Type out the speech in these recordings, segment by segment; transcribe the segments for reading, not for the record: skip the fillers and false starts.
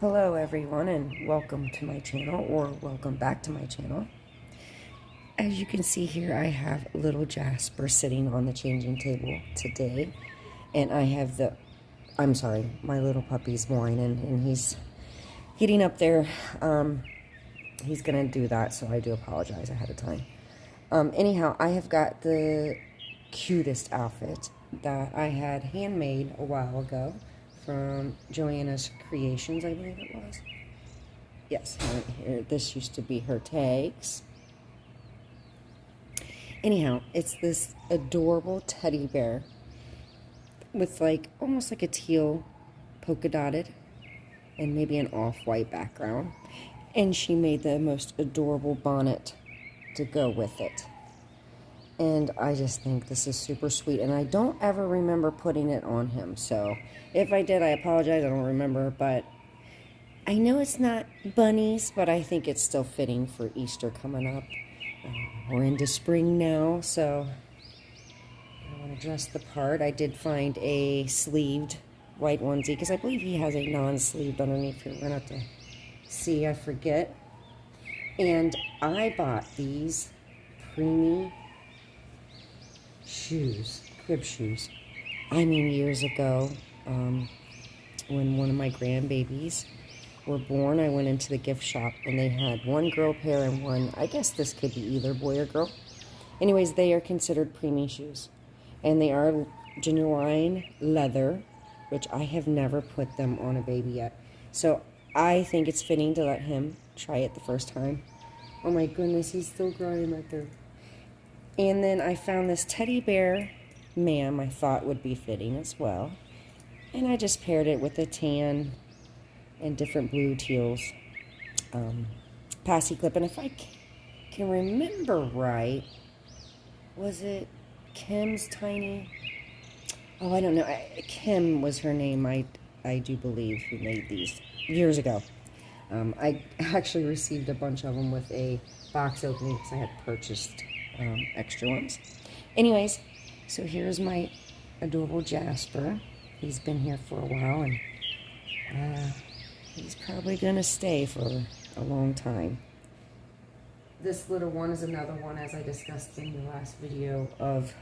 Hello everyone, and welcome to my channel, or welcome back to my channel. As you can see here, I have little Jasper sitting on the changing table today, and I have my little puppy's whining, and he's getting up there. He's gonna do that, so I do apologize ahead of time. Anyhow, I have got the cutest outfit that I had handmade a while ago from Joanna's Creations, I believe it was. Yes, right here. This used to be her tags. Anyhow, it's this adorable teddy bear with almost like a teal polka dotted and maybe an off-white background. And she made the most adorable bonnet to go with it. And I just think this is super sweet. And I don't ever remember putting it on him. So if I did, I apologize. I don't remember. But I know it's not bunnies, but I think it's still fitting for Easter coming up. We're into spring now, so I want to dress the part. I did find a sleeved white onesie because I believe he has a non-sleeved underneath here. We're going to have to see. I forget. And I bought these preemie shoes, crib shoes. I mean, years ago, when one of my grandbabies were born, I went into the gift shop and they had one girl pair and one, I guess this could be either boy or girl. Anyways, they are considered preemie shoes. And they are genuine leather, which I have never put them on a baby yet. So I think it's fitting to let him try it the first time. Oh my goodness, he's still crying right there. And then I found this teddy bear ma'am I thought would be fitting as well. And I just paired it with a tan and different blue teals passy clip. And if I can remember right, was it Kim's Tiny? Oh, I don't know. Kim was her name, I do believe, who made these years ago. I actually received a bunch of them with a box opening because I had purchased extra ones. Anyways, so here's my adorable Jasper. He's been here for a while, and he's probably gonna stay for a long time. This little one is another one, as I discussed in the last video, of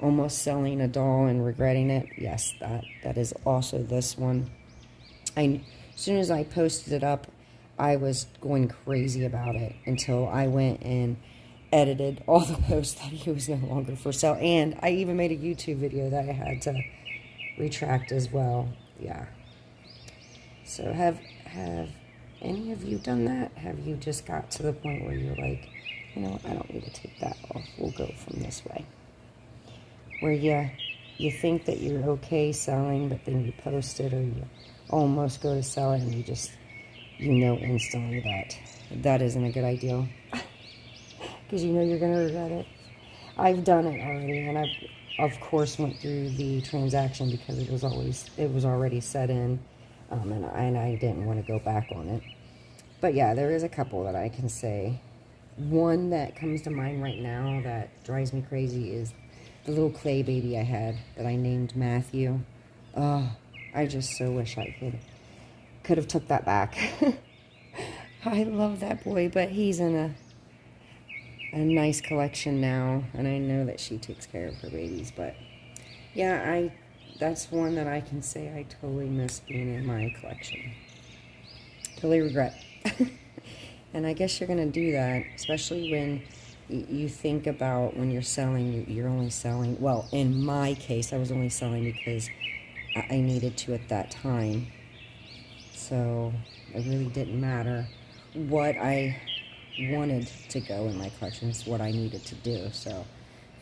almost selling a doll and regretting it. Yes, that is also this one. As soon as I posted it up, I was going crazy about it until I went and edited all the posts that he was no longer for sale. And I even made a YouTube video that I had to retract as well. Yeah. So have any of you done that? Have you just got to the point where you're like, you know, I don't need to take that off. We'll go from this way. Where you think that you're okay selling, but then you post it, or you almost go to sell it, and you know instantly that isn't a good idea. Because you know you're going to regret it. I've done it already, and I've, of course, went through the transaction because it was already set in, and I didn't want to go back on it. But yeah, there is a couple that I can say. One that comes to mind right now that drives me crazy is the little clay baby I had that I named Matthew. Oh, I just so wish I could have took that back. I love that boy, but he's in a nice collection now, and I know that she takes care of her babies. But yeah, that's one that I can say I totally miss being in my collection. Totally regret. And I guess you're gonna do that, especially when you think about when you're selling, you're only selling, well, in my case, I was only selling because I needed to at that time. So it really didn't matter what I wanted to go in my collection. It's what I needed to do. So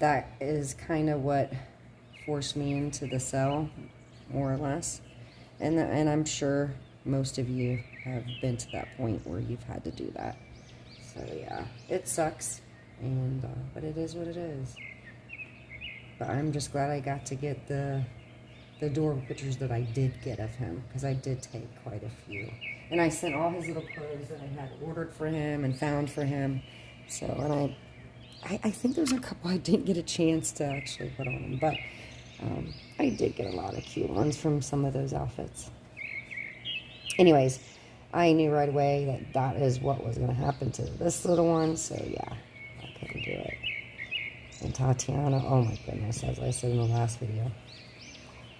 that is kind of what forced me into the sell, more or less. And I'm sure most of you have been to that point where you've had to do that. So yeah, it sucks, and but it is what it is. But I'm just glad I got to get the adorable pictures that I did get of him, because I did take quite a few. And I sent all his little clothes that I had ordered for him and found for him. So, and I think there's a couple I didn't get a chance to actually put on him, but I did get a lot of cute ones from some of those outfits. Anyways, I knew right away that that is what was going to happen to this little one. So, yeah, I couldn't do it. And Tatiana, oh my goodness, as I said in the last video,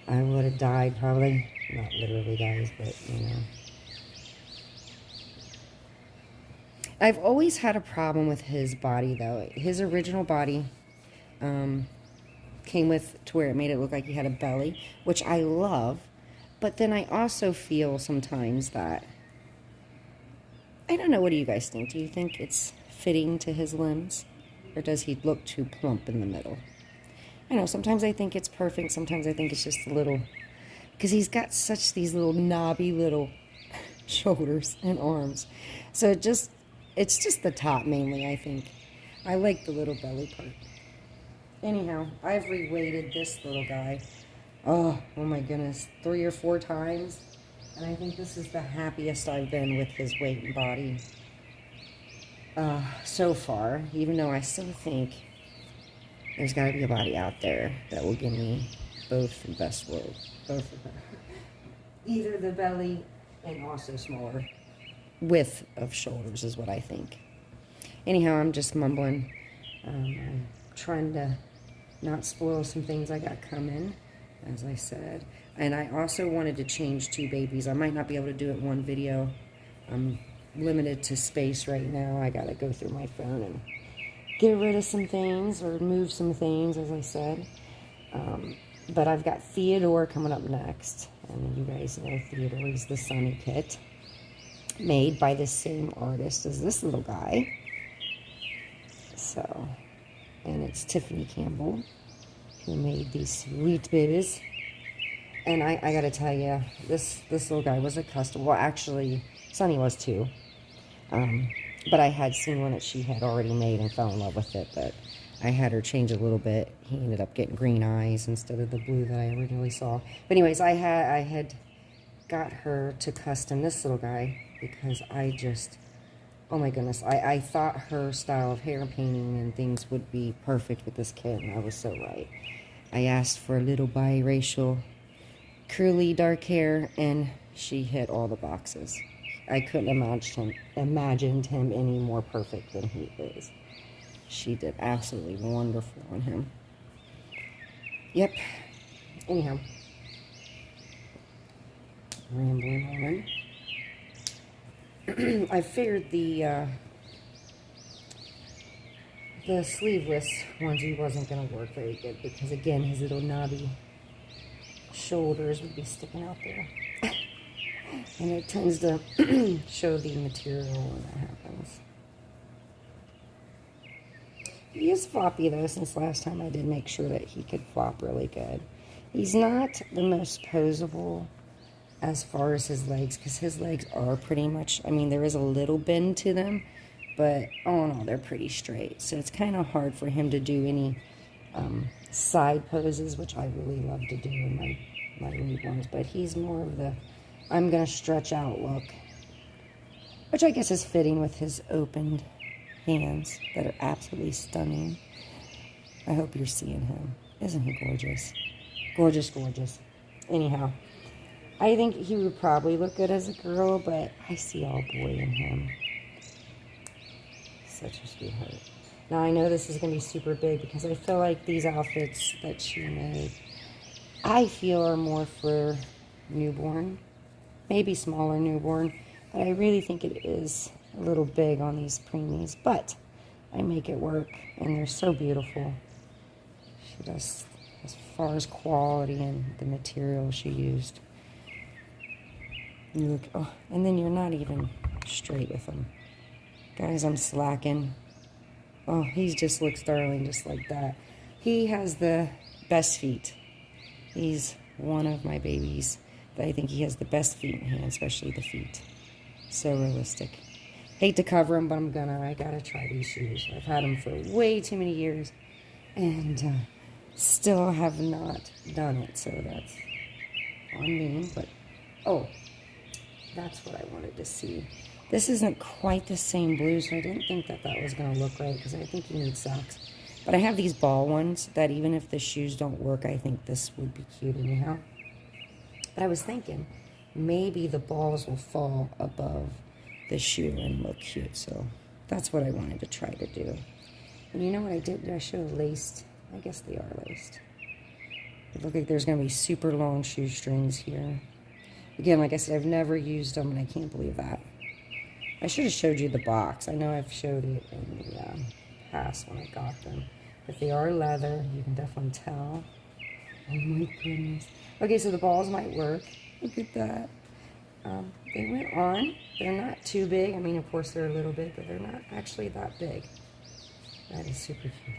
I would have died probably. Not literally, guys, but, you know. I've always had a problem with his body, though. His original body came with to where it made it look like he had a belly, which I love. But then I also feel sometimes that, I don't know, what do you guys think? Do you think it's fitting to his limbs? Or does he look too plump in the middle? I know, sometimes I think it's perfect. Sometimes I think it's just a little, because he's got such these little knobby little shoulders and arms. So it's just the top mainly, I think. I like the little belly part. Anyhow, I've reweighted this little guy. Oh my goodness, 3 or 4 times. And I think this is the happiest I've been with his weight and body so far. Even though I still think there's got to be a body out there that will give me both the best worlds. Both of them. Either the belly and also smaller width of shoulders is what I think. Anyhow, I'm just mumbling. I'm trying to not spoil some things I got coming, as I said. And I also wanted to change 2 babies. I might not be able to do it in one video. I'm limited to space right now. I gotta go through my phone and get rid of some things or move some things, as I said. But I've got Theodore coming up next. And you guys know Theodore is the Sunny kit, made by the same artist as this little guy. So, and it's Tiffany Campbell who made these sweet babies. And I gotta tell you, this little guy was a custom. Well, actually, Sunny was too. But I had seen one that she had already made and fell in love with it. But I had her change a little bit. He ended up getting green eyes instead of the blue that I originally saw. But anyways, I had got her to custom this little guy because I just, oh my goodness, I thought her style of hair painting and things would be perfect with this kit, and I was so right. I asked for a little biracial, curly, dark hair, and she hit all the boxes. I couldn't imagined him any more perfect than he is. She did absolutely wonderful on him. Yep. Anyhow, rambling on. I figured the sleeveless onesie wasn't going to work very good because, again, his little knobby shoulders would be sticking out there. And it tends to show the material when that happens. He is floppy, though, since last time I did make sure that he could flop really good. He's not the most posable as far as his legs, because his legs are pretty much, I mean, there is a little bend to them, but all in all, they're pretty straight. So it's kind of hard for him to do any side poses, which I really love to do in my newborns. But he's more of the, I'm going to stretch out look, which I guess is fitting with his opened hands that are absolutely stunning. I hope you're seeing him. Isn't he gorgeous? Gorgeous, gorgeous. Anyhow, I think he would probably look good as a girl, but I see all boy in him. Such a sweetheart. Now, I know this is going to be super big because I feel like these outfits that she made, I feel are more for newborn, maybe smaller newborn, but I really think it is a little big on these preemies, but I make it work, and they're so beautiful. She does, as far as quality and the material she used. You look, oh, and then you're not even straight with them. Guys, I'm slacking. Oh, he just looks darling just like that. He has the best feet. He's one of my babies that I think he has the best feet in hand, especially the feet. So realistic. Hate to cover them, but I gotta try these shoes. I've had them for way too many years and still have not done it, so that's on me. But, oh, that's what I wanted to see. This isn't quite the same blue, so I didn't think that was going to look right because I think you need socks. But I have these ball ones that even if the shoes don't work, I think this would be cute anyhow. But I was thinking, maybe the balls will fall above the shoe and look cute. So that's what I wanted to try to do. And you know what I did? Did I show laced? I guess they are laced. It looks like there's going to be super long shoestrings here. Again, like I said, I've never used them, and I can't believe that. I should have showed you the box. I know I've showed it in the past when I got them. But they are leather. You can definitely tell. Oh my goodness. Okay, so the balls might work. Look at that. They went on. They're not too big. I mean, of course, they're a little big, but they're not actually that big. That is super cute.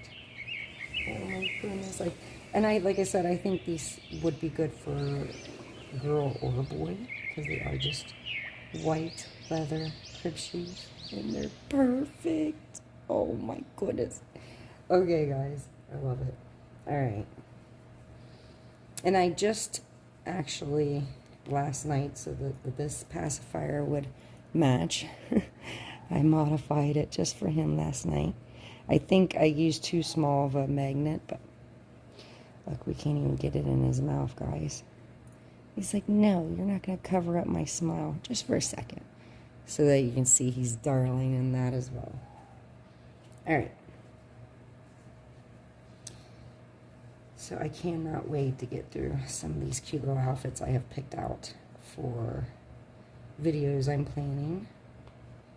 Oh my goodness. Like I said, I think these would be good for girl or boy because they are just white leather crib shoes and they're perfect. Oh my goodness. Okay, guys. I love it. All right. And I just actually last night, so that this pacifier would match, I modified it just for him last night. I think I used too small of a magnet, but look, we can't even get it in his mouth, guys. He's like, no, you're not going to cover up my smile just for a second, so that you can see he's darling in that as well. All right. So I cannot wait to get through some of these cute little outfits I have picked out for videos I'm planning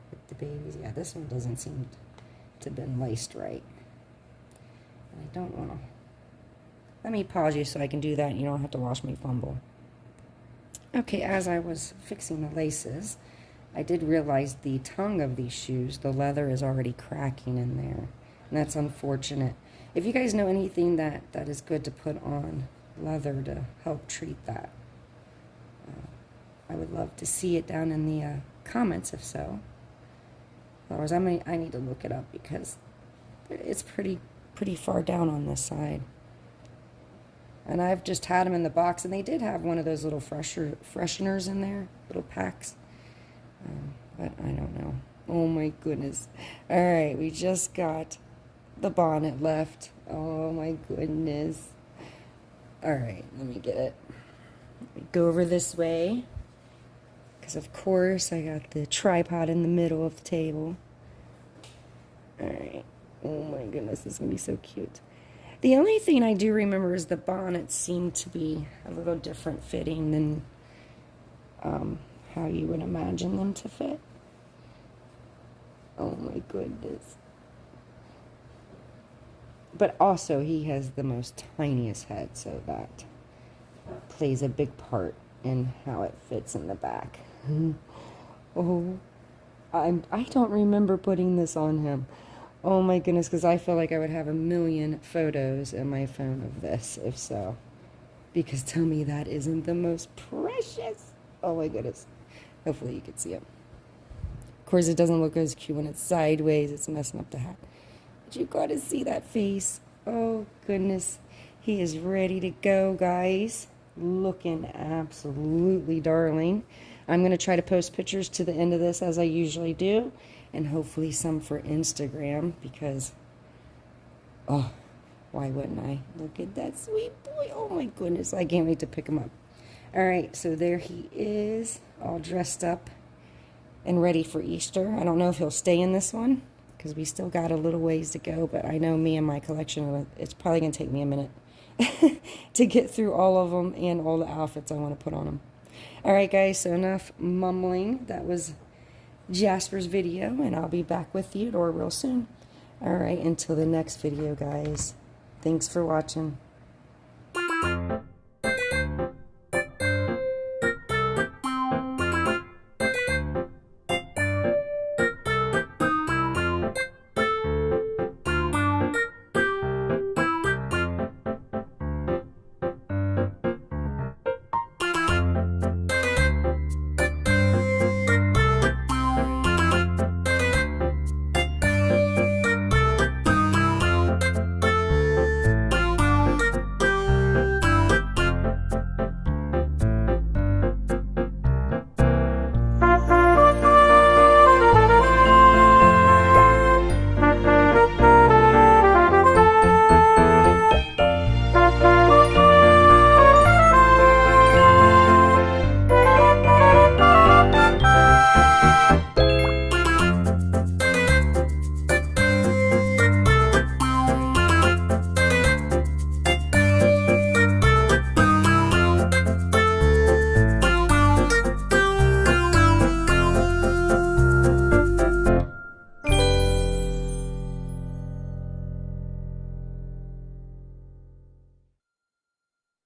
with the babies. Yeah, this one doesn't seem to have been laced right. And I don't want to. Let me pause you so I can do that and you don't have to watch me fumble. Okay, as I was fixing the laces, I did realize the tongue of these shoes, the leather is already cracking in there. And that's unfortunate. If you guys know anything that is good to put on leather to help treat that, I would love to see it down in the comments if so. Otherwise, I need to look it up because it's pretty far down on this side. And I've just had them in the box, and they did have one of those little fresheners in there, little packs. But I don't know. Oh my goodness. All right, we just got the bonnet left. Oh my goodness. All right, let me get it. Let me go over this way. Because of course I got the tripod in the middle of the table. All right. Oh my goodness, this is going to be so cute. The only thing I do remember is the bonnets seem to be a little different fitting than how you would imagine them to fit. Oh my goodness. But also he has the most tiniest head, so that plays a big part in how it fits in the back. Oh, I don't remember putting this on him. Oh my goodness, because I feel like I would have a million photos in my phone of this, if so. Because tell me that isn't the most precious. Oh my goodness. Hopefully you can see it. Of course, it doesn't look as cute when it's sideways. It's messing up the hat. But you got to see that face. Oh goodness. He is ready to go, guys. Looking absolutely darling. I'm going to try to post pictures to the end of this as I usually do. And hopefully some for Instagram because, oh, why wouldn't I? Look at that sweet boy. Oh my goodness. I can't wait to pick him up. All right, so there he is, all dressed up and ready for Easter. I don't know if he'll stay in this one because we still got a little ways to go, but I know me and my collection, it's probably going to take me a minute to get through all of them and all the outfits I want to put on them. All right, guys, so enough mumbling. That was Jasper's video, and I'll be back with you real soon. All right, until the next video, guys. Thanks for watching.